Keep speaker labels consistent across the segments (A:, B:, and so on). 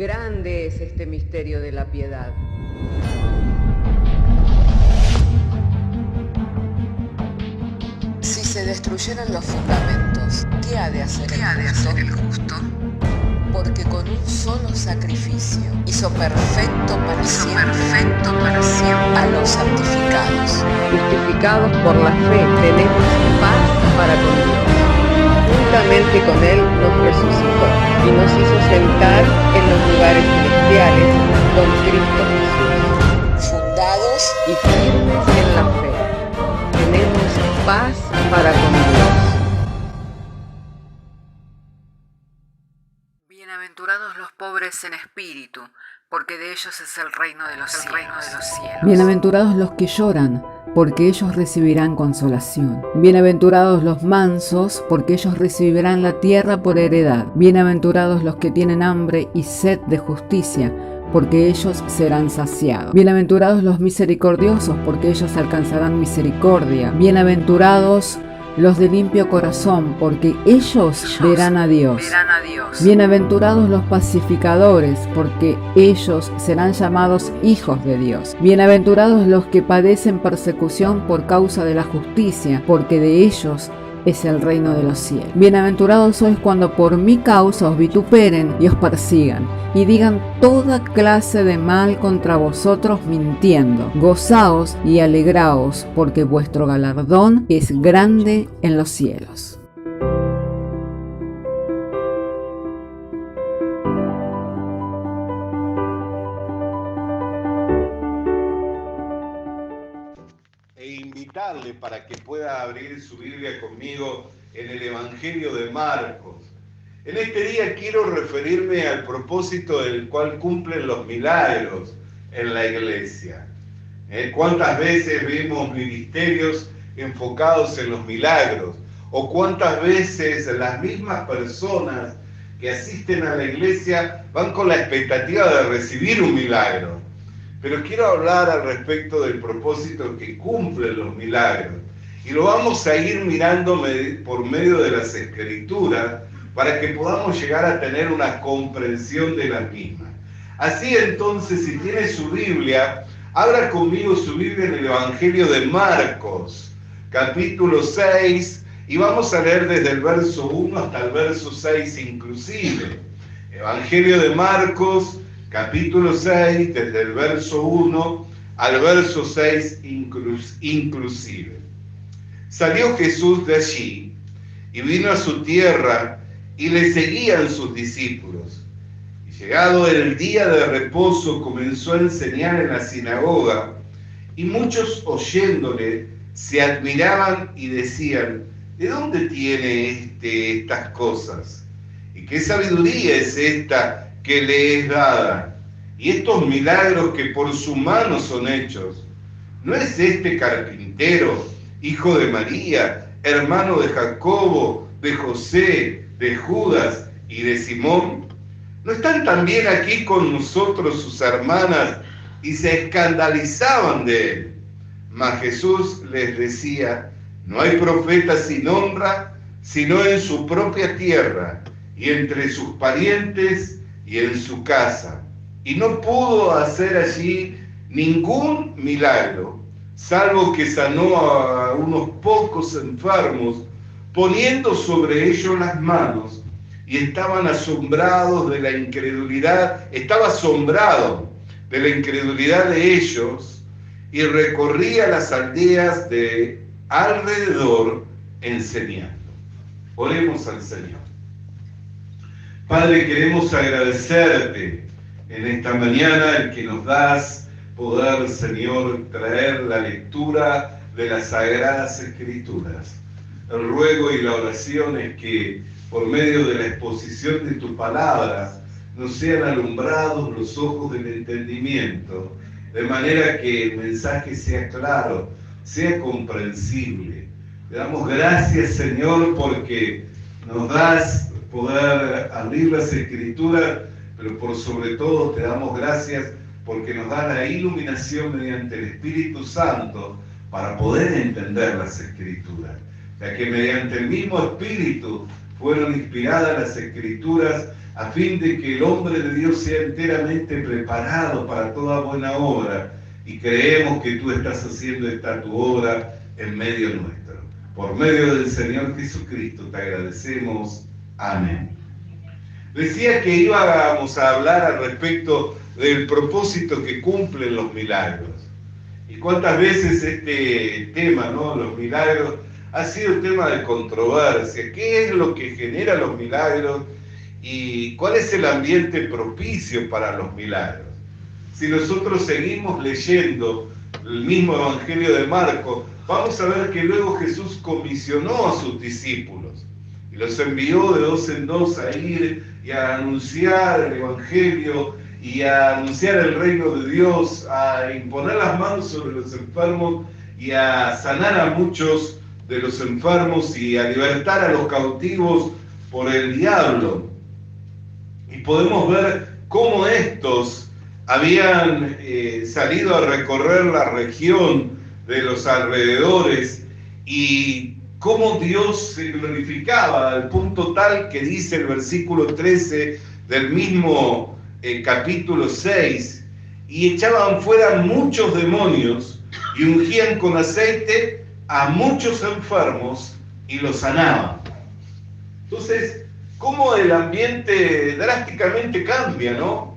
A: Grande es este misterio de la piedad.
B: Si se destruyeran los fundamentos, ¿qué ha de hacer el justo? Porque con un solo sacrificio hizo perfecto para siempre a los santificados.
A: Justificados por la fe, tenemos paz para con Dios. Juntamente con Él nos resucitó y nos hizo sentar en los lugares celestiales con Cristo Jesús.
B: Fundados
A: y firmes en la fe, tenemos paz para con Dios.
B: Bienaventurados los pobres en espíritu, porque de ellos es el reino de los cielos.
C: Bienaventurados los que lloran, porque ellos recibirán consolación. Bienaventurados los mansos, porque ellos recibirán la tierra por heredad. Bienaventurados los que tienen hambre y sed de justicia, porque ellos serán saciados. Bienaventurados los misericordiosos, porque ellos alcanzarán misericordia. Bienaventurados los de limpio corazón, porque ellos verán a Dios. Bienaventurados los pacificadores, porque ellos serán llamados hijos de Dios. Bienaventurados los que padecen persecución por causa de la justicia, porque de ellos es el reino de los cielos. Bienaventurados sois cuando por mi causa os vituperen y os persigan, y digan toda clase de mal contra vosotros mintiendo. Gozaos y alegraos, porque vuestro galardón es grande en los cielos.
D: Invitarle para que pueda abrir su Biblia conmigo en el Evangelio de Marcos. En este día quiero referirme al propósito del cual cumplen los milagros en la iglesia. ¿Cuántas veces vemos ministerios enfocados en los milagros? ¿O cuántas veces las mismas personas que asisten a la iglesia van con la expectativa de recibir un milagro? Pero quiero hablar al respecto del propósito que cumplen los milagros. Y lo vamos a ir mirando por medio de las Escrituras para que podamos llegar a tener una comprensión de las mismas. Así entonces, si tiene su Biblia, abra conmigo su Biblia en el Evangelio de Marcos, capítulo 6, y vamos a leer desde el verso 1 hasta el verso 6 inclusive. Evangelio de Marcos, capítulo 6, desde el verso 1 al verso 6 inclusive. Salió Jesús de allí y vino a su tierra y le seguían sus discípulos. Y llegado el día de reposo comenzó a enseñar en la sinagoga y muchos oyéndole se admiraban y decían: ¿de dónde tiene estas cosas? ¿Y qué sabiduría es esta que le es dada? Y estos milagros que por su mano son hechos. ¿No es este carpintero, hijo de María, hermano de Jacobo, de José, de Judas y de Simón? ¿No están también aquí con nosotros sus hermanas? Y se escandalizaban de él. Mas Jesús les decía: no hay profeta sin honra, sino en su propia tierra, y entre sus parientes, y en su casa. Y no pudo hacer allí ningún milagro, salvo que sanó a unos pocos enfermos, poniendo sobre ellos las manos, y estaban asombrados de la incredulidad, estaba asombrado de la incredulidad de ellos, y recorría las aldeas de alrededor enseñando. Oremos al Señor. Padre, queremos agradecerte en esta mañana el que nos das poder, Señor, traer la lectura de las Sagradas Escrituras. El ruego y la oración es que por medio de la exposición de tu palabra nos sean alumbrados los ojos del entendimiento, de manera que el mensaje sea claro, sea comprensible. Te damos gracias, Señor, porque nos das poder abrir las Escrituras, pero por sobre todo te damos gracias porque nos da la iluminación mediante el Espíritu Santo para poder entender las Escrituras, ya que mediante el mismo Espíritu fueron inspiradas las Escrituras a fin de que el hombre de Dios sea enteramente preparado para toda buena obra, y creemos que tú estás haciendo esta tu obra en medio nuestro. Por medio del Señor Jesucristo te agradecemos. Amén. Decía que íbamos a hablar al respecto del propósito que cumplen los milagros. Y cuántas veces este tema, ¿no?, los milagros, ha sido tema de controversia. ¿Qué es lo que genera los milagros y cuál es el ambiente propicio para los milagros? Si nosotros seguimos leyendo el mismo Evangelio de Marcos, vamos a ver que luego Jesús comisionó a sus discípulos y los envió de dos en dos a ir y a anunciar el Evangelio y a anunciar el reino de Dios, a imponer las manos sobre los enfermos y a sanar a muchos de los enfermos y a libertar a los cautivos por el diablo. Y podemos ver cómo estos habían salido a recorrer la región de los alrededores y cómo Dios se glorificaba al punto tal que dice el versículo 13 del mismo capítulo 6, y echaban fuera muchos demonios y ungían con aceite a muchos enfermos y los sanaban. Entonces, cómo el ambiente drásticamente cambia, ¿no?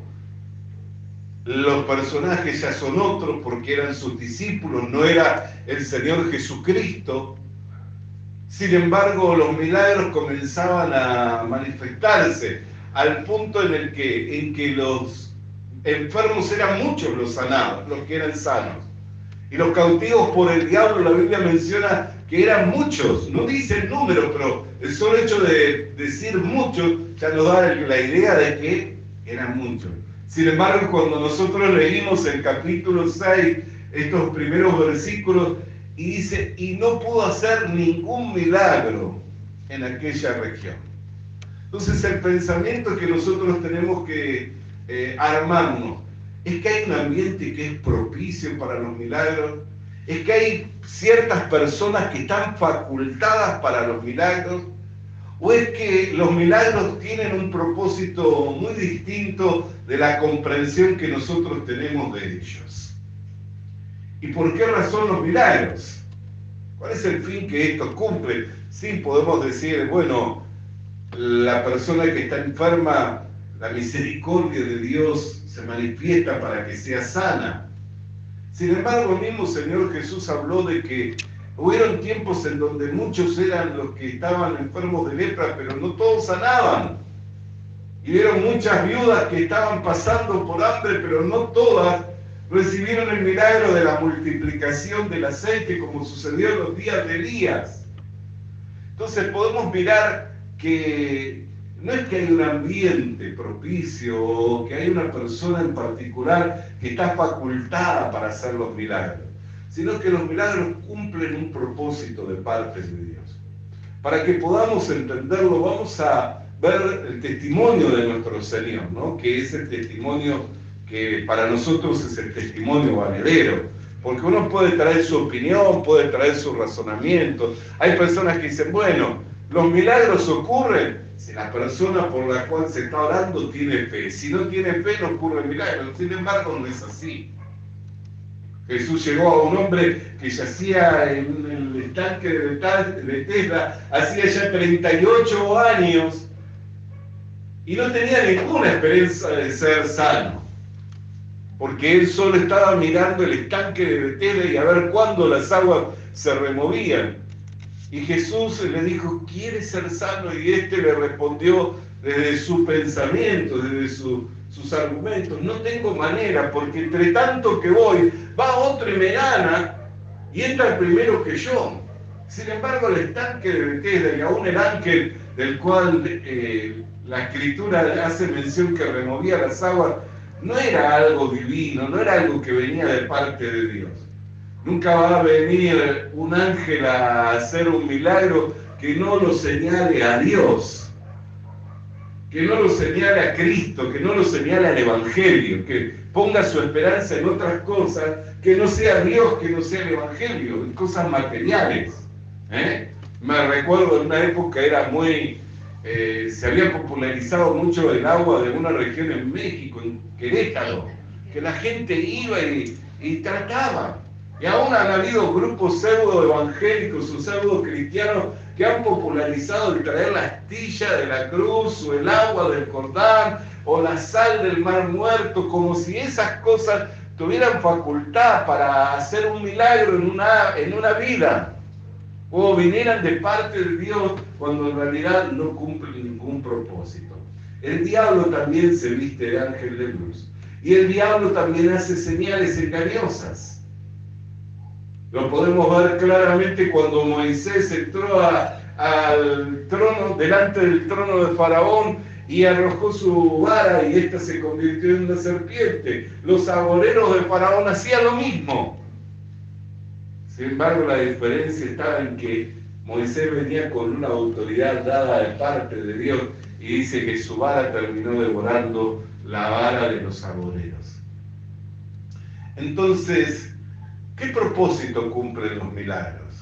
D: Los personajes ya son otros porque eran sus discípulos, no era el Señor Jesucristo. Sin embargo, los milagros comenzaban a manifestarse al punto en que los enfermos eran muchos los sanados, los que eran sanos. Y los cautivos por el diablo, la Biblia menciona que eran muchos, no dice el número, pero el solo hecho de decir muchos ya nos da la idea de que eran muchos. Sin embargo, cuando nosotros leímos el capítulo 6, estos primeros versículos, y dice, y no pudo hacer ningún milagro en aquella región. Entonces el pensamiento que nosotros tenemos que armarnos es que hay un ambiente que es propicio para los milagros, es que hay ciertas personas que están facultadas para los milagros, o es que los milagros tienen un propósito muy distinto de la comprensión que nosotros tenemos de ellos. ¿Y por qué razón los milagros? ¿Cuál es el fin que estos cumplen? Sí, podemos decir, bueno, la persona que está enferma, la misericordia de Dios se manifiesta para que sea sana. Sin embargo, el mismo Señor Jesús habló de que hubieron tiempos en donde muchos eran los que estaban enfermos de lepra, pero no todos sanaban. Y vieron muchas viudas que estaban pasando por hambre, pero no todas recibieron el milagro de la multiplicación del aceite, como sucedió en los días de Elías. Entonces podemos mirar que no es que hay un ambiente propicio o que hay una persona en particular que está facultada para hacer los milagros, sino que los milagros cumplen un propósito de parte de Dios. Para que podamos entenderlo, vamos a ver el testimonio de nuestro Señor, ¿no?, que es el testimonio que para nosotros es el testimonio valedero, porque uno puede traer su opinión, puede traer su razonamiento. Hay personas que dicen, bueno, los milagros ocurren si la persona por la cual se está orando tiene fe. Si no tiene fe, no ocurre el milagro. Sin embargo, no es así. Jesús llegó a un hombre que yacía en el estanque de Bethesda hacía ya 38 años y no tenía ninguna esperanza de ser sano, porque él solo estaba mirando el estanque de Bethesda y a ver cuándo las aguas se removían. Y Jesús le dijo, ¿quieres ser sano? Y este le respondió desde su pensamiento, desde sus argumentos, no tengo manera, porque entre tanto que voy, va otro y me gana, y entra primero que yo. Sin embargo, el estanque de Bethesda y aún el ángel del cual la Escritura hace mención que removía las aguas, no era algo divino, no era algo que venía de parte de Dios. Nunca va a venir un ángel a hacer un milagro que no lo señale a Dios, que no lo señale a Cristo, que no lo señale al Evangelio, que ponga su esperanza en otras cosas, que no sea Dios, que no sea el Evangelio, en cosas materiales. Me recuerdo en una época era muy se había popularizado mucho el agua de una región en México, en Querétaro, que la gente iba y trataba. Y aún han habido grupos pseudo-evangélicos o pseudo-cristianos que han popularizado el traer la astilla de la cruz, o el agua del Jordán, o la sal del mar muerto, como si esas cosas tuvieran facultad para hacer un milagro en una vida, o vinieran de parte de Dios, cuando en realidad no cumplen ningún propósito. El diablo también se viste de ángel de luz, y el diablo también hace señales engañosas. Lo podemos ver claramente cuando Moisés entró al trono, delante del trono de Faraón, y arrojó su vara y ésta se convirtió en una serpiente. Los agoreros de Faraón hacían lo mismo. Sin embargo, la diferencia estaba en que Moisés venía con una autoridad dada de parte de Dios, y dice que su vara terminó devorando la vara de los agoreros. Entonces, ¿qué propósito cumplen los milagros?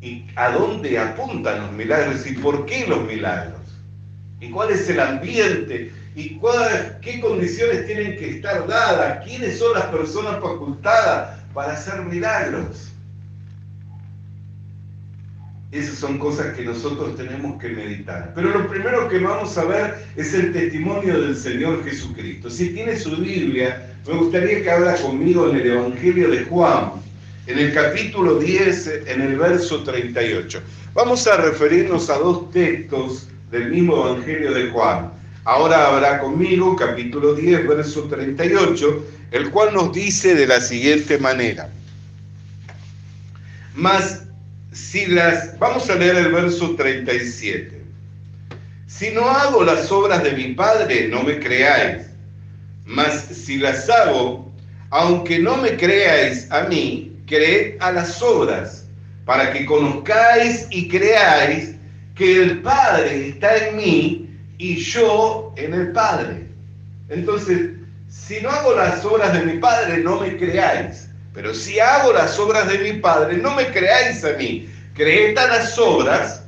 D: ¿Y a dónde apuntan los milagros? ¿Y por qué los milagros? ¿Y cuál es el ambiente? ¿Y qué condiciones tienen que estar dadas? ¿Quiénes son las personas facultadas para hacer milagros? Esas son cosas que nosotros tenemos que meditar. Pero lo primero que vamos a ver es el testimonio del Señor Jesucristo. Si tiene su Biblia, me gustaría que habla conmigo en el Evangelio de Juan, en el capítulo 10, en el verso 38. Vamos a referirnos a dos textos del mismo Evangelio de Juan. Ahora habrá conmigo, capítulo 10, verso 38, el cual nos dice de la siguiente manera. Vamos a leer el verso 37. Si no hago las obras de mi Padre, no me creáis. Mas si las hago, aunque no me creáis a mí, creed a las obras, para que conozcáis y creáis que el Padre está en mí y yo en el Padre. Entonces, si no hago las obras de mi Padre, no me creáis. Pero si hago las obras de mi Padre, no me creáis a mí. Creed a las obras,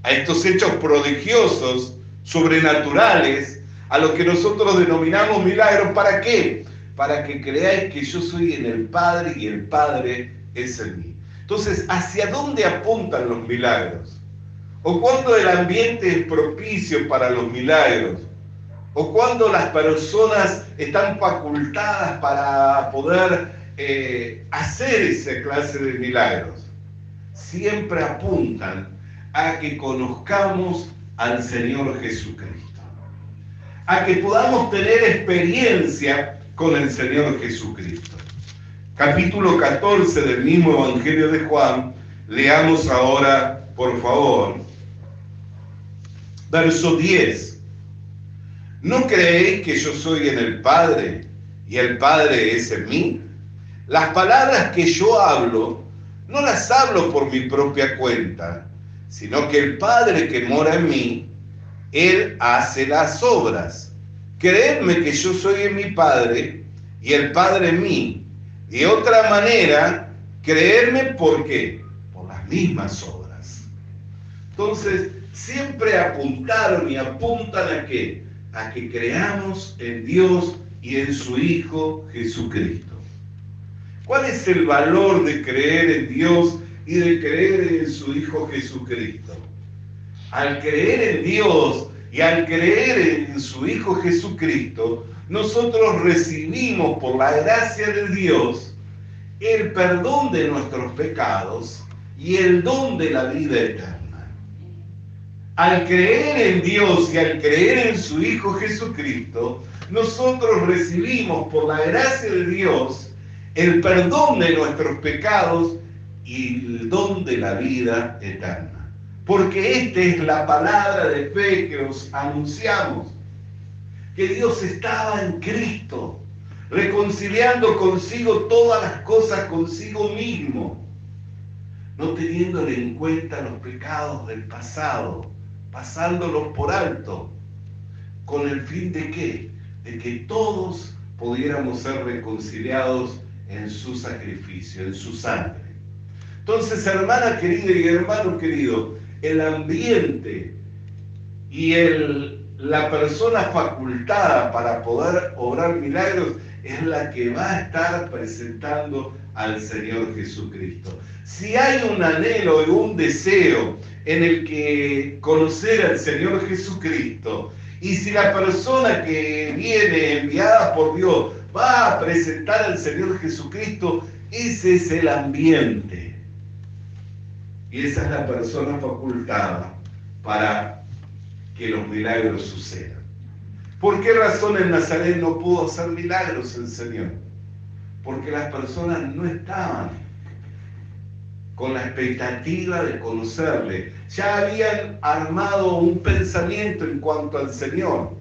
D: a estos hechos prodigiosos, sobrenaturales, a lo que nosotros denominamos milagros. ¿Para qué? Para que creáis que yo soy en el Padre y el Padre es en mí. Entonces, ¿hacia dónde apuntan los milagros? ¿O cuándo el ambiente es propicio para los milagros? ¿O cuándo las personas están facultadas para poder hacer esa clase de milagros? Siempre apuntan a que conozcamos al Señor Jesucristo, a que podamos tener experiencia con el Señor Jesucristo. Capítulo 14 del mismo Evangelio de Juan, leamos ahora, por favor, verso 10. ¿No creéis que yo soy en el Padre y el Padre es en mí? Las palabras que yo hablo, no las hablo por mi propia cuenta, sino que el Padre que mora en mí, Él hace las obras. Creedme que yo soy en mi Padre y el Padre en mí. De otra manera, creedme, ¿por qué? Por las mismas obras. Entonces, siempre apuntaron y apuntan ¿a qué? A que creamos en Dios y en su Hijo Jesucristo. ¿Cuál es el valor de creer en Dios y de creer en su Hijo Jesucristo? Al creer en Dios y al creer en su Hijo Jesucristo, nosotros recibimos por la gracia de Dios el perdón de nuestros pecados y el don de la vida eterna. Al creer en Dios y al creer en su Hijo Jesucristo, nosotros recibimos por la gracia de Dios el perdón de nuestros pecados y el don de la vida eterna. Porque esta es la palabra de fe que os anunciamos, que Dios estaba en Cristo, reconciliando consigo todas las cosas consigo mismo, no teniéndole en cuenta los pecados del pasado, pasándolos por alto, con el fin de ¿qué? De que todos pudiéramos ser reconciliados en su sacrificio, en su sangre. Entonces, hermana querida y hermano querido, el ambiente y la persona facultada para poder obrar milagros es la que va a estar presentando al Señor Jesucristo. Si hay un anhelo y un deseo en el que conocer al Señor Jesucristo, y si la persona que viene enviada por Dios va a presentar al Señor Jesucristo, ese es el ambiente. Y esa es la persona facultada para que los milagros sucedan. ¿Por qué razón en Nazaret no pudo hacer milagros el Señor? Porque las personas no estaban con la expectativa de conocerle. Ya habían armado un pensamiento en cuanto al Señor,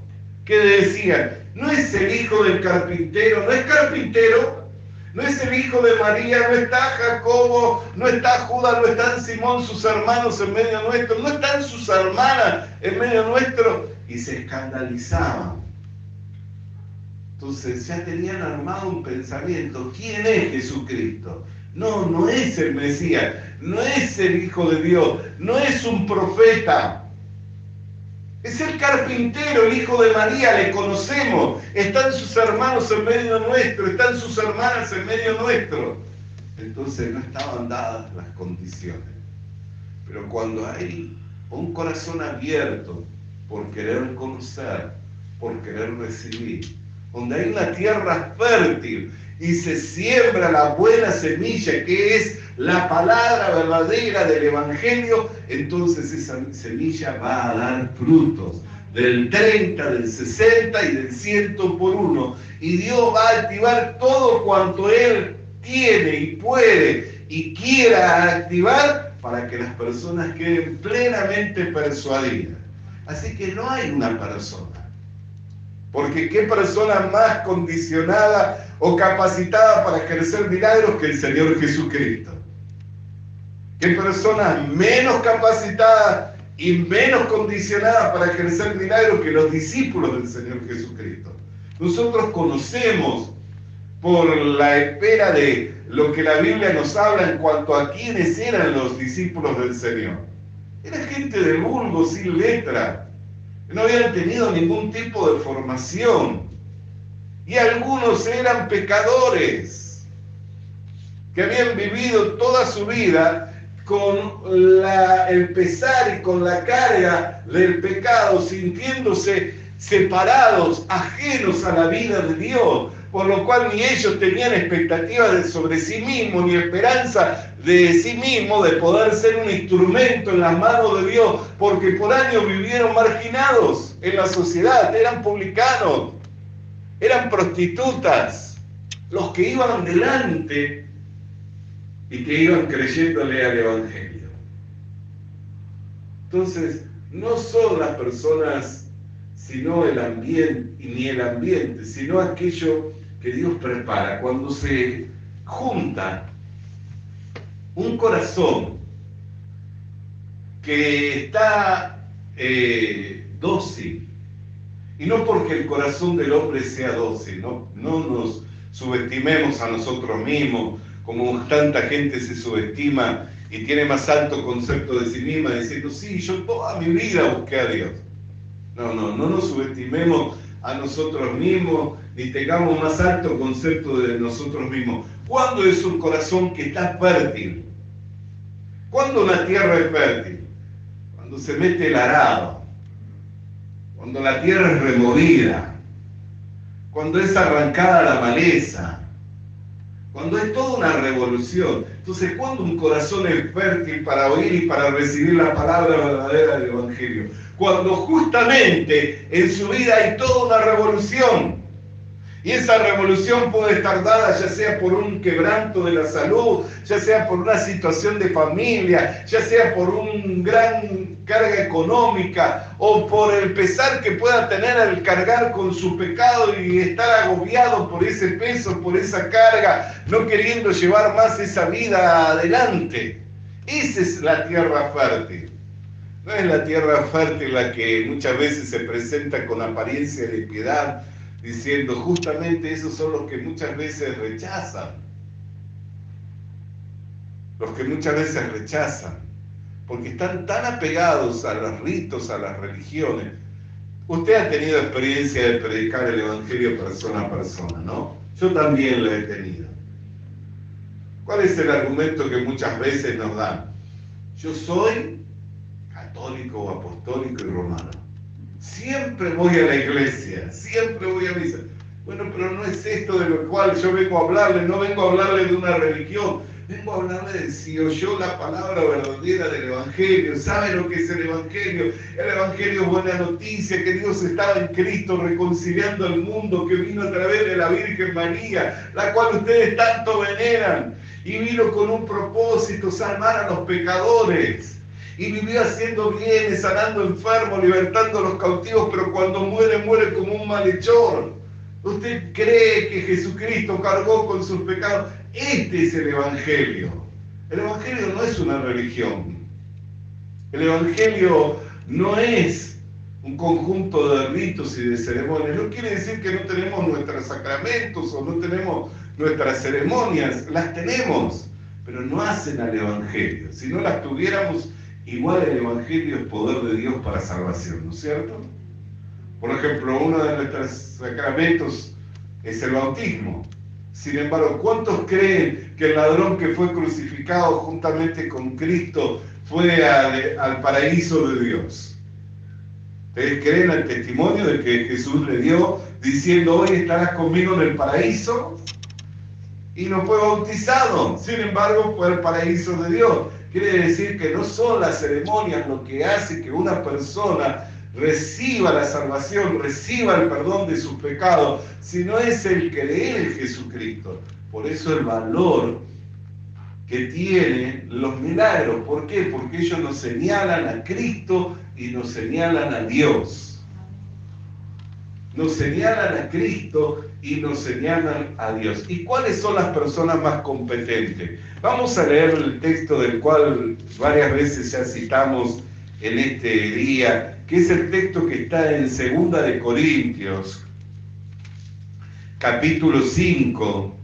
D: que decían, no es el hijo del carpintero, no es carpintero, no es el hijo de María, no está Jacobo, no está Judas, no están Simón, sus hermanos en medio nuestro, no están sus hermanas en medio nuestro, y se escandalizaban. Entonces ya tenían armado un pensamiento, ¿quién es Jesucristo? No, no es el Mesías, no es el Hijo de Dios, no es un profeta. Es el carpintero, el hijo de María, le conocemos. Están sus hermanos en medio nuestro, están sus hermanas en medio nuestro. Entonces no estaban dadas las condiciones. Pero cuando hay un corazón abierto por querer conocer, por querer recibir, donde hay una tierra fértil y se siembra la buena semilla que es la palabra verdadera del Evangelio, entonces esa semilla va a dar frutos del 30, del 60 y del 100 por uno. Y Dios va a activar todo cuanto Él tiene y puede y quiera activar para que las personas queden plenamente persuadidas. Así que no hay una persona. Porque ¿qué persona más condicionada o capacitada para ejercer milagros que el Señor Jesucristo? ¿Qué persona menos capacitada y menos condicionada para ejercer milagros que los discípulos del Señor Jesucristo? Nosotros conocemos por la espera de lo que la Biblia nos habla en cuanto a quiénes eran los discípulos del Señor. Era gente de vulgo, sin letra. No habían tenido ningún tipo de formación. Y algunos eran pecadores, que habían vivido toda su vida con el pesar y con la carga del pecado, sintiéndose separados, ajenos a la vida de Dios, por lo cual ni ellos tenían expectativas sobre sí mismos, ni esperanza de sí mismos, de poder ser un instrumento en las manos de Dios, porque por años vivieron marginados en la sociedad, eran publicanos, eran prostitutas, los que iban delante y que iban creyéndole al Evangelio. Entonces, no son las personas, sino el ambiente, y ni el ambiente, sino aquello que Dios prepara. Cuando se junta un corazón que está dócil, y no porque el corazón del hombre sea dócil, no nos subestimemos a nosotros mismos, como tanta gente se subestima y tiene más alto concepto de sí misma, diciendo, sí, yo toda mi vida busqué a Dios. No nos subestimemos a nosotros mismos, ni tengamos más alto concepto de nosotros mismos. ¿Cuándo es un corazón que está fértil? ¿Cuándo una tierra es fértil? Cuando se mete el arado, cuando la tierra es removida, cuando es arrancada la maleza, cuando es toda una revolución. Entonces, cuando un corazón es fértil para oír y para recibir la palabra verdadera del Evangelio, cuando justamente en su vida hay toda una revolución, y esa revolución puede estar dada ya sea por un quebranto de la salud, ya sea por una situación de familia, ya sea por una gran carga económica o por el pesar que pueda tener al cargar con su pecado y estar agobiado por ese peso, por esa carga, no queriendo llevar más esa vida adelante. Esa es la tierra fértil. No es la tierra fértil la que muchas veces se presenta con apariencia de piedad, diciendo justamente esos son los que muchas veces rechazan. Los que muchas veces rechazan. porque están tan apegados a los ritos, a las religiones. Usted ha tenido experiencia de predicar el Evangelio persona a persona, ¿no? Yo también lo he tenido. ¿Cuál es el argumento que muchas veces nos dan? Yo soy católico o apostólico y romano. Siempre voy a la iglesia, siempre voy a misa. Bueno, pero no es esto de lo cual yo vengo a hablarle, no vengo a hablarle de una religión, vengo a hablarle de si oyó la palabra verdadera del Evangelio, sabe lo que es el Evangelio. El Evangelio es buena noticia, que Dios estaba en Cristo reconciliando al mundo, que vino a través de la Virgen María, la cual ustedes tanto veneran, y vino con un propósito, salvar a los pecadores. Y vivió haciendo bienes, sanando enfermos, libertando a los cautivos, pero cuando muere, muere como un malhechor. ¿Usted cree que Jesucristo cargó con sus pecados? Este es el Evangelio. El Evangelio no es una religión. El Evangelio no es un conjunto de ritos y de ceremonias. No quiere decir que no tenemos nuestros sacramentos o no tenemos nuestras ceremonias. Las tenemos, pero no hacen al Evangelio. Si no las tuviéramos, igual el Evangelio es poder de Dios para salvación, ¿no es cierto? Por ejemplo, uno de nuestros sacramentos es el bautismo. Sin embargo, ¿cuántos creen que el ladrón que fue crucificado juntamente con Cristo fue al paraíso de Dios? ¿Ustedes creen el testimonio de que Jesús le dio diciendo, hoy estarás conmigo en el paraíso? Y no fue bautizado, sin embargo fue al paraíso de Dios. Quiere decir que no son las ceremonias lo que hace que una persona reciba la salvación, reciba el perdón de sus pecados, sino es el creer en Jesucristo. Por eso el valor que tienen los milagros. ¿Por qué? Porque ellos nos señalan a Cristo y nos señalan a Dios. Nos señalan a Cristo y nos señalan a Dios. ¿Y cuáles son las personas más competentes? Vamos a leer el texto del cual varias veces ya citamos en este día, que es el texto que está en 2 de Corintios, capítulo 5,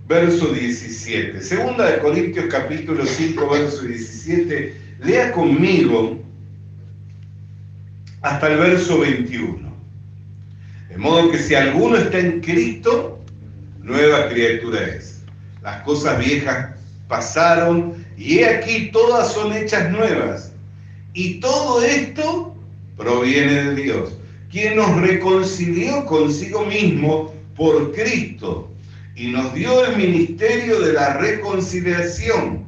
D: verso 17. 2 de Corintios, capítulo 5, verso 17. Lea conmigo hasta el verso 21. De modo que si alguno está en Cristo, nueva criatura es. Las cosas viejas pasaron, y he aquí todas son hechas nuevas. Y todo esto proviene de Dios, quien nos reconcilió consigo mismo por Cristo, y nos dio el ministerio de la reconciliación.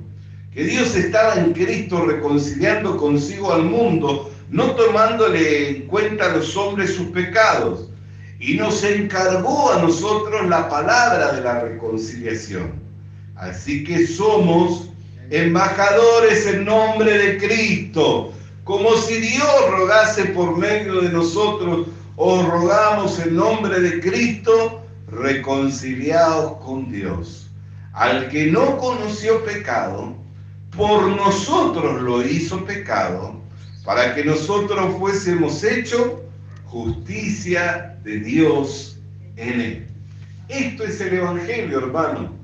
D: Que Dios estaba en Cristo reconciliando consigo al mundo, no tomándole en cuenta a los hombres sus pecados, y nos encargó a nosotros la palabra de la reconciliación. Así que somos embajadores en nombre de Cristo, como si Dios rogase por medio de nosotros. Os rogamos en nombre de Cristo, reconciliaos con Dios. Al que no conoció pecado, por nosotros lo hizo pecado, para que nosotros fuésemos hechos justicia de Dios en él. Esto es el Evangelio, hermano.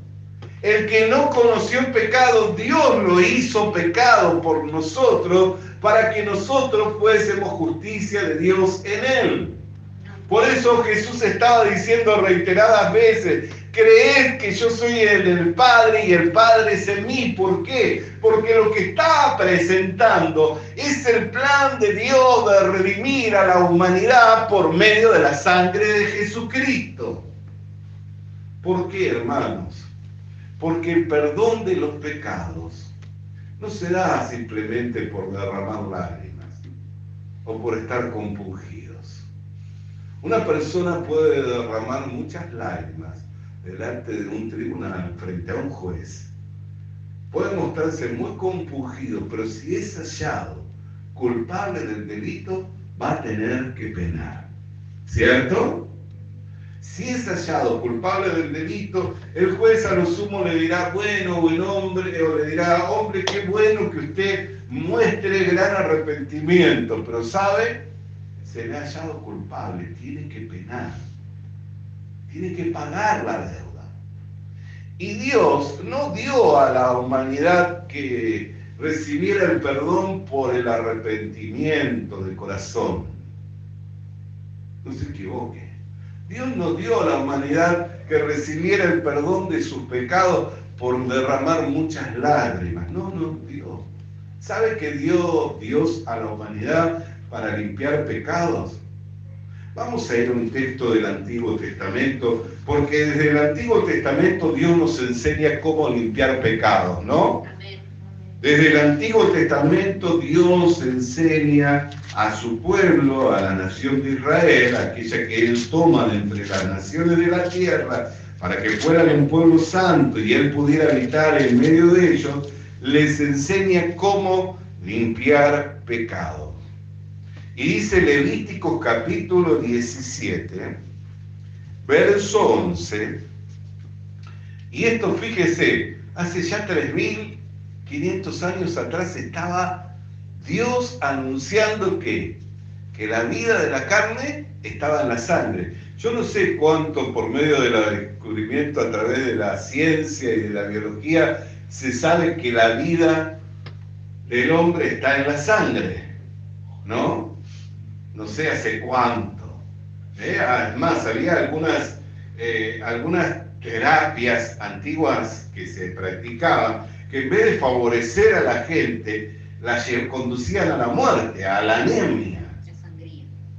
D: El que no conoció el pecado, Dios lo hizo pecado por nosotros, para que nosotros fuésemos justicia de Dios en él. Por eso Jesús estaba diciendo reiteradas veces, creed que yo soy el Padre y el Padre es en mí. ¿Por qué? Porque lo que está presentando es el plan de Dios de redimir a la humanidad por medio de la sangre de Jesucristo. ¿Por qué, hermanos? Porque el perdón de los pecados no se da simplemente por derramar lágrimas o por estar compungidos. Una persona puede derramar muchas lágrimas delante de un tribunal, frente a un juez. Puede mostrarse muy compungido, pero si es hallado culpable del delito, va a tener que penar. ¿Cierto? Si es hallado culpable del delito, el juez a lo sumo le dirá, bueno, buen hombre, o le dirá, hombre, qué bueno que usted muestre gran arrepentimiento, pero ¿sabe? Se le ha hallado culpable, tiene que penar, tiene que pagar la deuda. Y Dios no dio a la humanidad que recibiera el perdón por el arrepentimiento de corazón. No se equivoque. Dios no dio a la humanidad que recibiera el perdón de sus pecados por derramar muchas lágrimas. No, Dios. ¿Sabe qué dio Dios a la humanidad para limpiar pecados? Vamos a ir a un texto del Antiguo Testamento, porque desde el Antiguo Testamento Dios nos enseña cómo limpiar pecados, ¿no? Desde el Antiguo Testamento Dios enseña a su pueblo, a la nación de Israel, aquella que Él toma de entre las naciones de la tierra, para que fueran un pueblo santo y Él pudiera habitar en medio de ellos, les enseña cómo limpiar pecados. Y dice Levíticos capítulo 17, verso 11, y esto, fíjese, hace ya 3.500 años atrás estaba Dios anunciando que la vida de la carne estaba en la sangre. Yo no sé cuánto por medio del descubrimiento a través de la ciencia y de la biología se sabe que la vida del hombre está en la sangre, ¿no? No sé hace cuánto. Además, había algunas terapias antiguas que se practicaban que en vez de favorecer a la gente, la conducían a la muerte, a la anemia.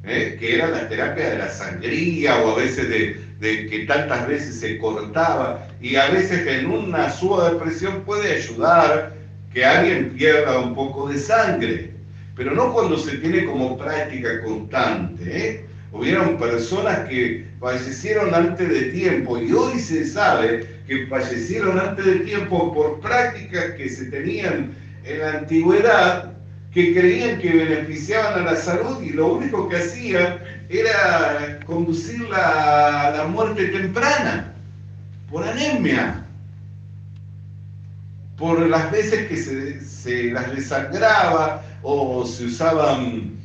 D: Que era la terapia de la sangría, o a veces de que tantas veces se cortaba, y a veces en una suba de presión puede ayudar que alguien pierda un poco de sangre, pero no cuando se tiene como práctica constante. Hubieron personas que fallecieron antes de tiempo, y hoy se sabe que fallecieron antes de tiempo por prácticas que se tenían en la antigüedad, que creían que beneficiaban a la salud, y lo único que hacían era conducirla a la muerte temprana, por anemia, por las veces que se las desangraba, o se usaban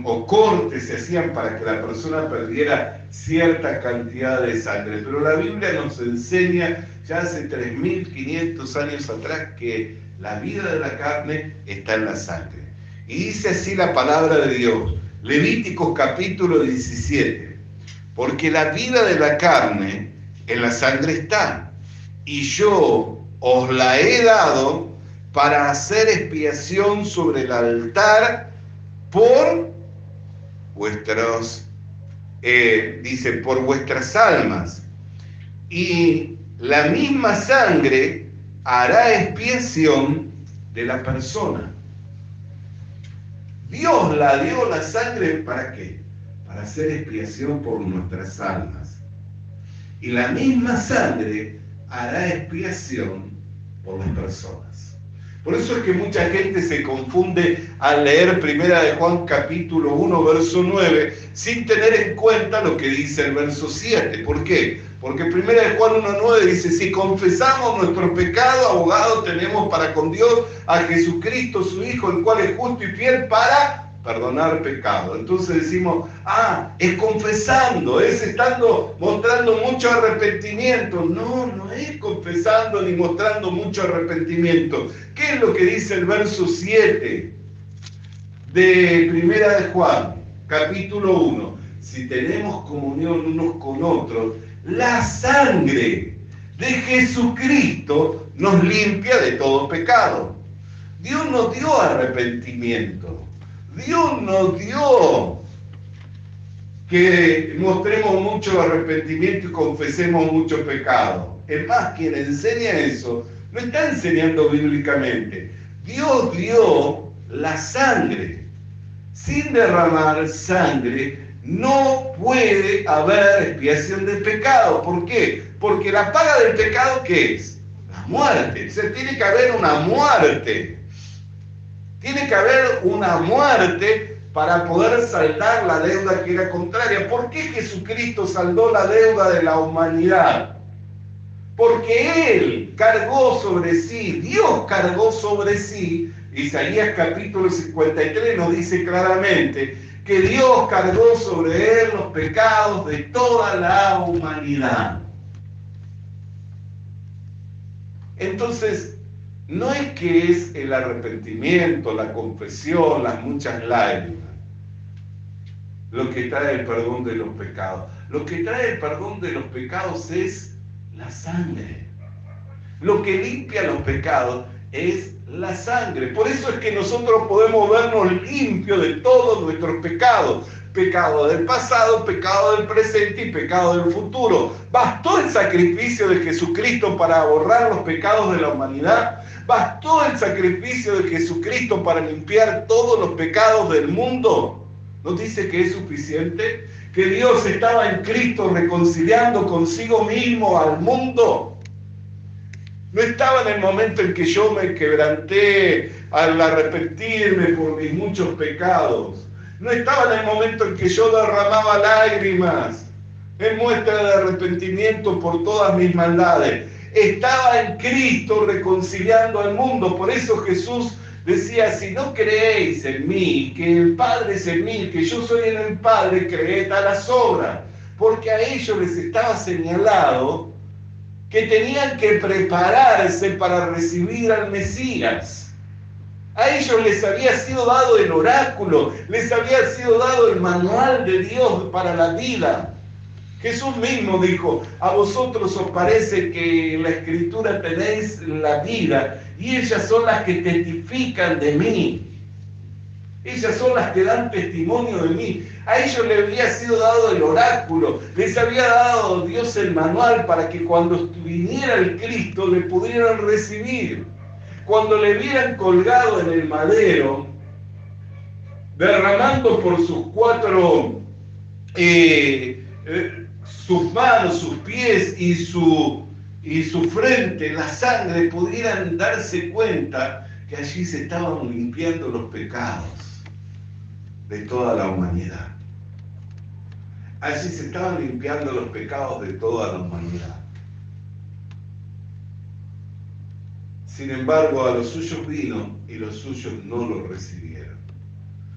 D: o cortes se hacían para que la persona perdiera cierta cantidad de sangre. Pero la Biblia nos enseña ya hace 3.500 años atrás que la vida de la carne está en la sangre. Y dice así la palabra de Dios, Levíticos capítulo 17, porque la vida de la carne en la sangre está, y yo os la he dado para hacer expiación sobre el altar por vuestros, dice, por vuestras almas, y la misma sangre hará expiación de la persona. Dios la dio la sangre, ¿para qué? Para hacer expiación por nuestras almas. Y la misma sangre hará expiación por las personas. Por eso es que mucha gente se confunde al leer 1 de Juan capítulo 1, verso 9, sin tener en cuenta lo que dice el verso 7. ¿Por qué? Porque 1 de Juan 1:9 dice, si confesamos nuestro pecado, abogado tenemos para con Dios a Jesucristo, su Hijo, el cual es justo y fiel para perdonar pecado. Entonces decimos, es confesando, es estando mostrando mucho arrepentimiento. No es confesando ni mostrando mucho arrepentimiento. ¿Qué es lo que dice el verso 7 de 1 de Juan, capítulo 1? Si tenemos comunión unos con otros, la sangre de Jesucristo nos limpia de todo pecado. Dios nos dio arrepentimiento. Dios nos dio que mostremos mucho arrepentimiento y confesemos mucho pecado. Es más, quien enseña eso no está enseñando bíblicamente. Dios dio la sangre. Sin derramar sangre no puede haber expiación del pecado. ¿Por qué? Porque la paga del pecado, ¿qué es? La muerte. O sea, tiene que haber una muerte. Tiene que haber una muerte para poder saldar la deuda que era contraria. ¿Por qué Jesucristo saldó la deuda de la humanidad? Porque Él cargó sobre sí, Dios cargó sobre sí, Isaías capítulo 53 nos dice claramente que Dios cargó sobre Él los pecados de toda la humanidad. Entonces, no es que es el arrepentimiento, la confesión, las muchas lágrimas lo que trae el perdón de los pecados. Lo que trae el perdón de los pecados es la sangre. Lo que limpia los pecados es la sangre. Por eso es que nosotros podemos vernos limpios de todos nuestros pecados. Pecado del pasado, pecado del presente y pecado del futuro. ¿Bastó el sacrificio de Jesucristo para borrar los pecados de la humanidad? ¿Bastó el sacrificio de Jesucristo para limpiar todos los pecados del mundo? ¿No dice que es suficiente? ¿Que Dios estaba en Cristo reconciliando consigo mismo al mundo? ¿No estaba en el momento en que yo me quebranté al arrepentirme por mis muchos pecados? ¿No estaba en el momento en que yo derramaba lágrimas en muestra de arrepentimiento por todas mis maldades? Estaba en Cristo reconciliando al mundo. Por eso Jesús decía, si no creéis en mí, que el Padre es en mí, que yo soy en el Padre, creed a las obras. Porque a ellos les estaba señalado que tenían que prepararse para recibir al Mesías. A ellos les había sido dado el oráculo, les había sido dado el manual de Dios para la vida. Jesús mismo dijo, a vosotros os parece que en la Escritura tenéis la vida, y ellas son las que testifican de mí. Ellas son las que dan testimonio de mí. A ellos les había sido dado el oráculo, les había dado Dios el manual para que cuando viniera el Cristo le pudieran recibir. Cuando le vieran colgado en el madero, derramando por sus cuatro, sus manos, sus pies y su frente, la sangre, pudieran darse cuenta que allí se estaban limpiando los pecados de toda la humanidad. Allí se estaban limpiando los pecados de toda la humanidad. Sin embargo, a los suyos vino y los suyos no lo recibieron.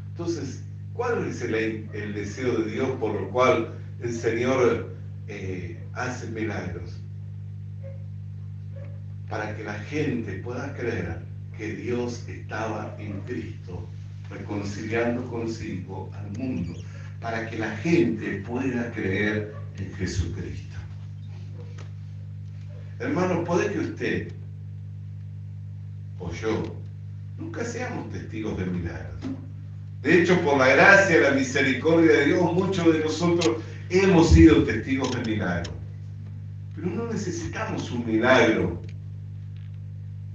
D: Entonces, ¿cuál es el deseo de Dios por lo cual el Señor hace milagros? Para que la gente pueda creer que Dios estaba en Cristo, reconciliando consigo al mundo, para que la gente pueda creer en Jesucristo. Hermano, puede que usted o yo nunca seamos testigos de milagros. De hecho, por la gracia y la misericordia de Dios, muchos de nosotros hemos sido testigos de milagros. Pero no necesitamos un milagro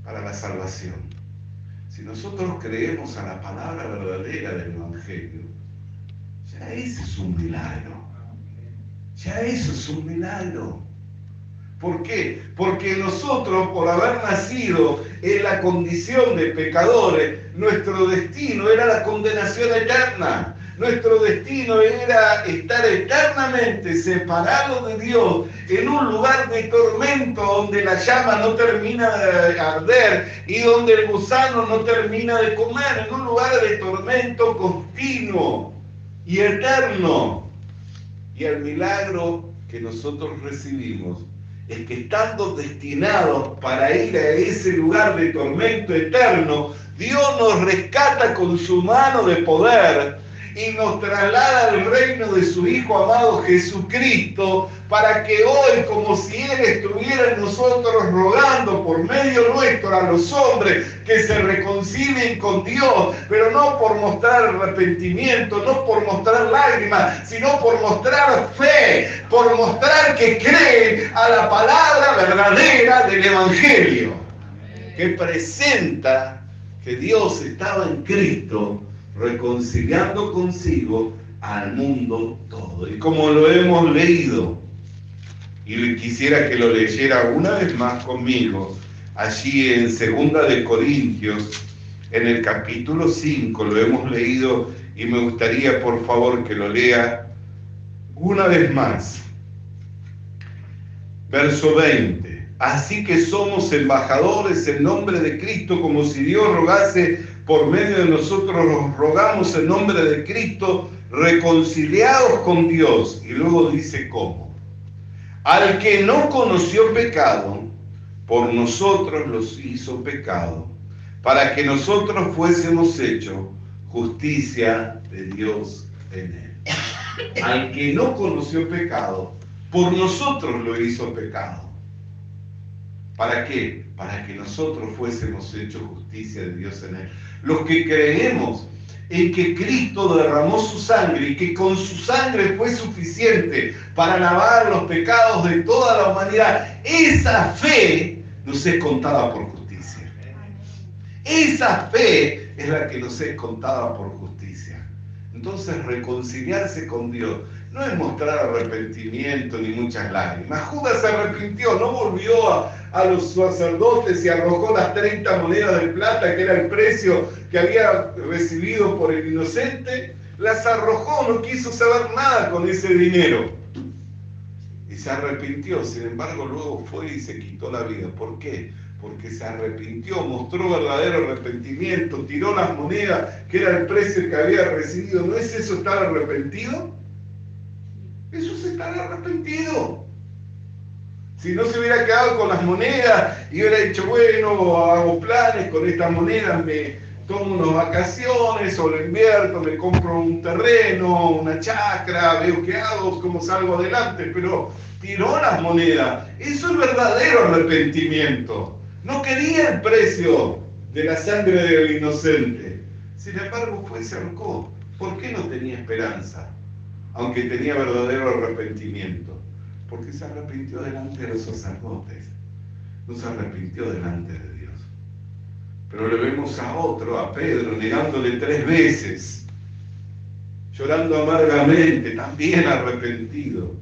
D: para la salvación. Si nosotros creemos a la palabra verdadera del Evangelio, ya ese es un milagro. Ya eso es un milagro. ¿Por qué? Porque nosotros, por haber nacido en la condición de pecadores, nuestro destino era la condenación eterna. Nuestro destino era estar eternamente separados de Dios en un lugar de tormento donde la llama no termina de arder y donde el gusano no termina de comer, en un lugar de tormento continuo y eterno. Y el milagro que nosotros recibimos es que estando destinados para ir a ese lugar de tormento eterno, Dios nos rescata con su mano de poder y nos traslada al reino de su Hijo amado Jesucristo, para que hoy, como si Él estuviera en nosotros rogando por medio nuestro a los hombres que se reconcilien con Dios, pero no por mostrar arrepentimiento, no por mostrar lágrimas, sino por mostrar fe, por mostrar que creen a la palabra verdadera del Evangelio, que presenta que Dios estaba en Cristo reconciliando consigo al mundo todo. Y como lo hemos leído, y quisiera que lo leyera una vez más conmigo, allí en 2 de Corintios, en el capítulo 5, lo hemos leído y me gustaría por favor que lo lea una vez más. Verso 20. Así que somos embajadores en nombre de Cristo, como si Dios rogase por medio de nosotros, nos rogamos en nombre de Cristo, reconciliados con Dios. Y luego dice cómo. Al que no conoció pecado, por nosotros los hizo pecado, para que nosotros fuésemos hechos justicia de Dios en él. Al que no conoció pecado, por nosotros lo hizo pecado. ¿Para qué? Para que nosotros fuésemos hechos justicia de Dios en él. Los que creemos en que Cristo derramó su sangre y que con su sangre fue suficiente para lavar los pecados de toda la humanidad, esa fe nos es contada por justicia. Esa fe es la que nos es contada por justicia. Entonces, reconciliarse con Dios no es mostrar arrepentimiento ni muchas lágrimas. Judas se arrepintió, no volvió a los sacerdotes y arrojó las 30 monedas de plata, que era el precio que había recibido por el inocente. Las arrojó, no quiso saber nada con ese dinero. Y se arrepintió, sin embargo, luego fue y se quitó la vida. ¿Por qué? Porque se arrepintió, mostró verdadero arrepentimiento, tiró las monedas, que era el precio que había recibido. ¿No es eso estar arrepentido? Eso es estar arrepentido. Si no se hubiera quedado con las monedas y hubiera dicho, bueno, hago planes con estas monedas, me tomo unas vacaciones o lo invierto, me compro un terreno, una chacra, veo qué hago, cómo salgo adelante, pero tiró las monedas. Eso es verdadero arrepentimiento. No quería el precio de la sangre del inocente. Sin embargo, fue y se ahorcó. ¿Por qué no tenía esperanza? Aunque tenía verdadero arrepentimiento. Porque se arrepintió delante de los sacerdotes. No se arrepintió delante de Dios. Pero le vemos a otro, a Pedro, negándole 3 veces. Llorando amargamente, también arrepentido.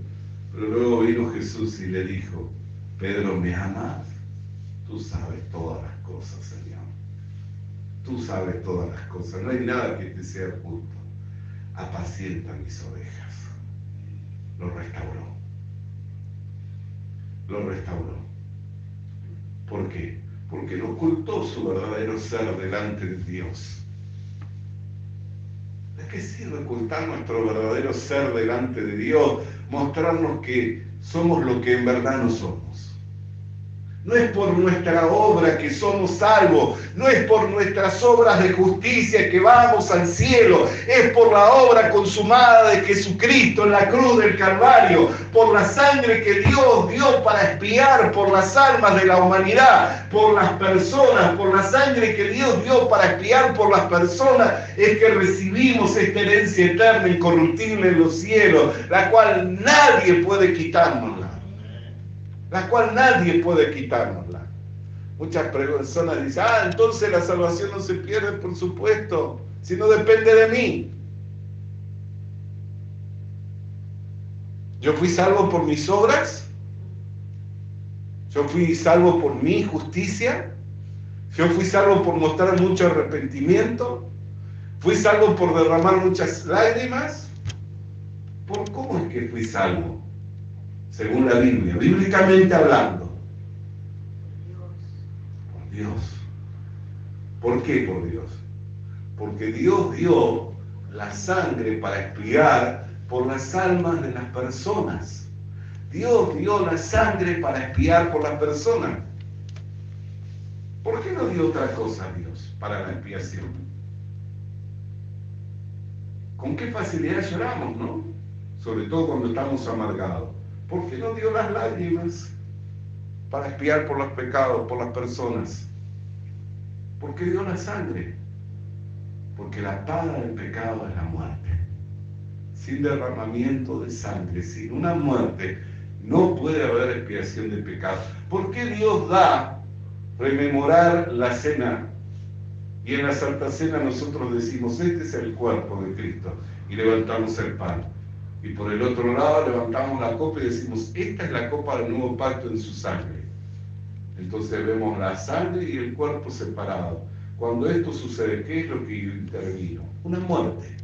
D: Pero luego vino Jesús y le dijo, Pedro, ¿me amas? Tú sabes todas las cosas, Señor. Tú sabes todas las cosas. No hay nada que te sea justo. Apacienta mis ovejas. Lo restauró. Lo restauró. ¿Por qué? Porque no ocultó su verdadero ser delante de Dios. ¿De qué sirve ocultar nuestro verdadero ser delante de Dios? Mostrarnos que somos lo que en verdad no somos. No es por nuestra obra que somos salvos, no es por nuestras obras de justicia que vamos al cielo, es por la obra consumada de Jesucristo en la cruz del Calvario, por la sangre que Dios dio para expiar por las almas de la humanidad, por las personas, por la sangre que Dios dio para expiar por las personas, es que recibimos esta herencia eterna, incorruptible en los cielos, la cual nadie puede quitárnosla. La cual nadie puede quitárnosla. Muchas personas dicen, entonces la salvación no se pierde, por supuesto, si no depende de mí. ¿Yo fui salvo por mis obras? ¿Yo fui salvo por mi justicia? ¿Yo fui salvo por mostrar mucho arrepentimiento? ¿Fui salvo por derramar muchas lágrimas? ¿Por cómo es que fui salvo? Según la Biblia, bíblicamente hablando. Por Dios. ¿Por qué por Dios? Porque Dios dio la sangre para expiar por las almas de las personas. Dios dio la sangre para expiar por las personas. ¿Por qué no dio otra cosa a Dios para la expiación? ¿Con qué facilidad lloramos, no? Sobre todo cuando estamos amargados. ¿Por qué no dio las lágrimas para expiar por los pecados, por las personas? ¿Por qué dio la sangre? Porque la paga del pecado es la muerte. Sin derramamiento de sangre, sin una muerte, no puede haber expiación de pecado. ¿Por qué Dios da rememorar la cena? Y en la Santa Cena nosotros decimos, este es el cuerpo de Cristo, y levantamos el pan. Y por el otro lado levantamos la copa y decimos, esta es la copa del nuevo pacto en su sangre. Entonces vemos la sangre y el cuerpo separado. Cuando esto sucede, ¿qué es lo que intervino? Una muerte.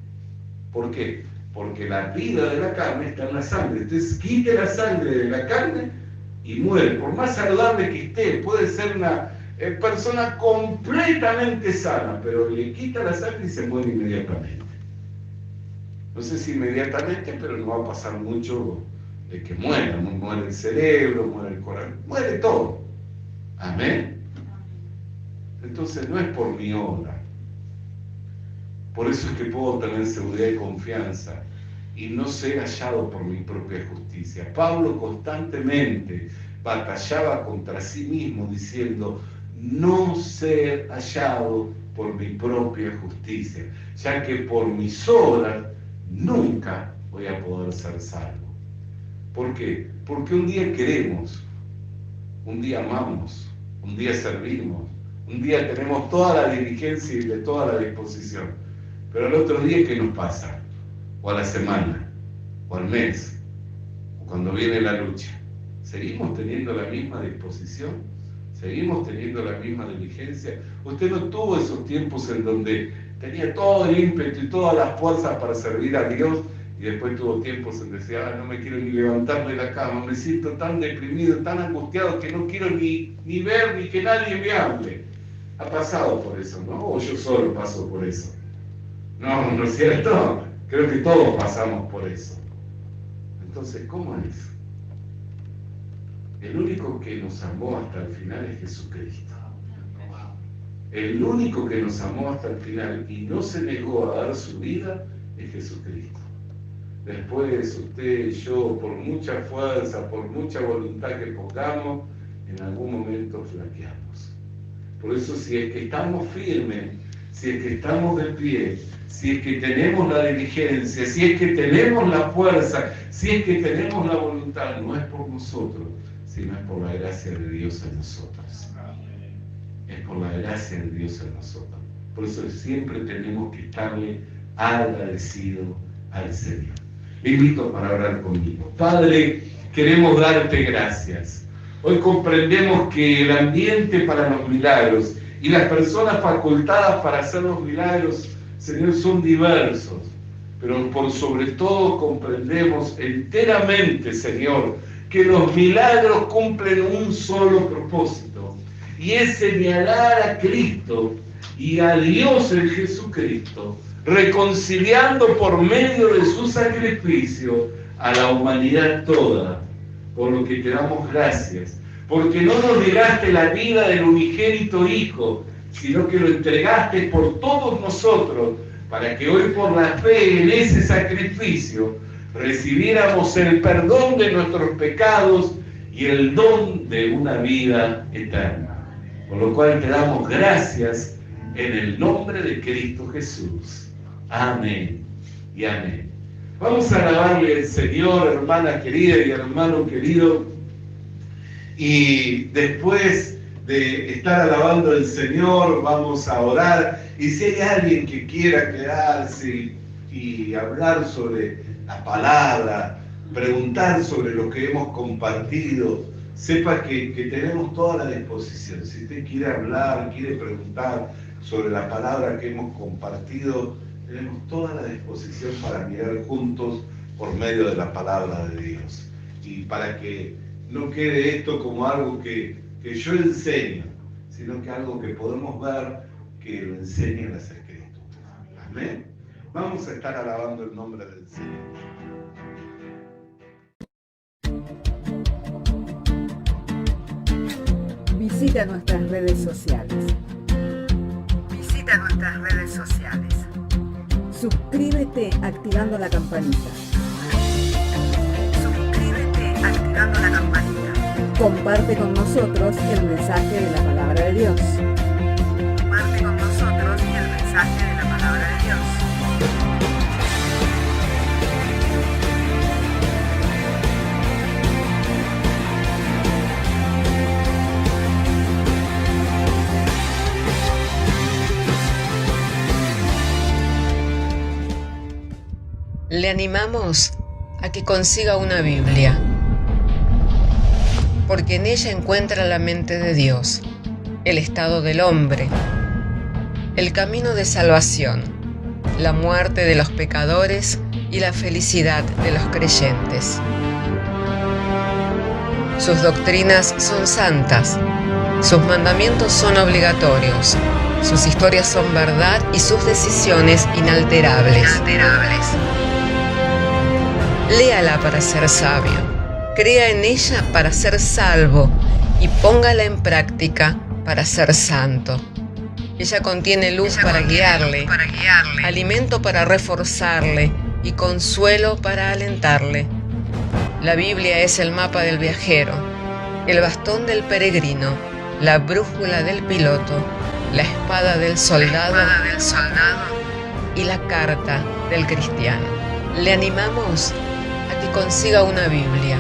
D: ¿Por qué? Porque la vida de la carne está en la sangre. Entonces quite la sangre de la carne y muere. Por más saludable que esté, puede ser una persona completamente sana, pero le quita la sangre y se muere inmediatamente. No sé si inmediatamente, pero no va a pasar mucho de que muera. Muere el cerebro, muere el corazón, muere todo. Amén. Entonces no es por mi obra. Por eso es que puedo tener seguridad y confianza y no ser hallado por mi propia justicia. Pablo constantemente batallaba contra sí mismo diciendo, no ser hallado por mi propia justicia, ya que por mis obras nunca voy a poder ser salvo. ¿Por qué? Porque un día queremos, un día amamos, un día servimos, un día tenemos toda la diligencia y de toda la disposición, pero el otro día, ¿qué nos pasa? O a la semana, o al mes, o cuando viene la lucha. ¿Seguimos teniendo la misma disposición? ¿Seguimos teniendo la misma diligencia? Usted no tuvo esos tiempos en donde tenía todo el ímpetu y todas las fuerzas para servir a Dios y después tuvo tiempos en decir, no me quiero ni levantar de la cama, me siento tan deprimido, tan angustiado que no quiero ni ver ni que nadie me hable. Ha pasado por eso, ¿no? O yo solo paso por eso. No, ¿no es cierto? Creo que todos pasamos por eso. Entonces, ¿cómo es? El único que nos amó hasta el final es Jesucristo. El único que nos amó hasta el final y no se negó a dar su vida es Jesucristo. Después usted y yo, por mucha fuerza, por mucha voluntad que pongamos, en algún momento flaqueamos. Por eso si es que estamos firmes, si es que estamos de pie, si es que tenemos la diligencia, si es que tenemos la fuerza, si es que tenemos la voluntad, no es por nosotros, sino es por la gracia de Dios en nosotros. Es por la gracia de Dios en nosotros. Por eso siempre tenemos que estarle agradecidos al Señor. Le invito para orar conmigo. Padre, queremos darte gracias. Hoy comprendemos que el ambiente para los milagros y las personas facultadas para hacer los milagros, Señor, son diversos. Pero por sobre todo comprendemos enteramente, Señor, que los milagros cumplen un solo propósito, y es señalar a Cristo y a Dios en Jesucristo, reconciliando por medio de su sacrificio a la humanidad toda, por lo que te damos gracias, porque no nos negaste la vida del unigénito Hijo, sino que lo entregaste por todos nosotros, para que hoy por la fe en ese sacrificio recibiéramos el perdón de nuestros pecados y el don de una vida eterna. Por lo cual te damos gracias en el nombre de Cristo Jesús. Amén y amén. Vamos a alabarle al Señor, hermana querida y hermano querido. Y después de estar alabando al Señor, vamos a orar. Y si hay alguien que quiera quedarse y hablar sobre la palabra, preguntar sobre lo que hemos compartido, sepa que tenemos toda la disposición. Si usted quiere hablar, quiere preguntar sobre la palabra que hemos compartido, tenemos toda la disposición para mirar juntos por medio de la palabra de Dios. Y para que no quede esto como algo que yo enseño, sino que algo que podemos ver que lo enseñan las Escrituras. Amén. Vamos a estar alabando el nombre del Señor.
C: Visita nuestras redes sociales. Suscríbete activando la campanita. Comparte con nosotros el mensaje de la palabra de Dios.
B: Le animamos a que consiga una Biblia, porque en ella encuentra la mente de Dios, el estado del hombre, el camino de salvación, la muerte de los pecadores y la felicidad de los creyentes. Sus doctrinas son santas, sus mandamientos son obligatorios, sus historias son verdad y sus decisiones inalterables. Léala para ser sabio, crea en ella para ser salvo
A: y póngala en práctica para ser santo. Ella contiene luz para guiarle, alimento para reforzarle y consuelo para alentarle. La Biblia es el mapa del viajero, el bastón del peregrino, la brújula del piloto, la espada del soldado y la carta del cristiano. Le animamos a que consiga una Biblia,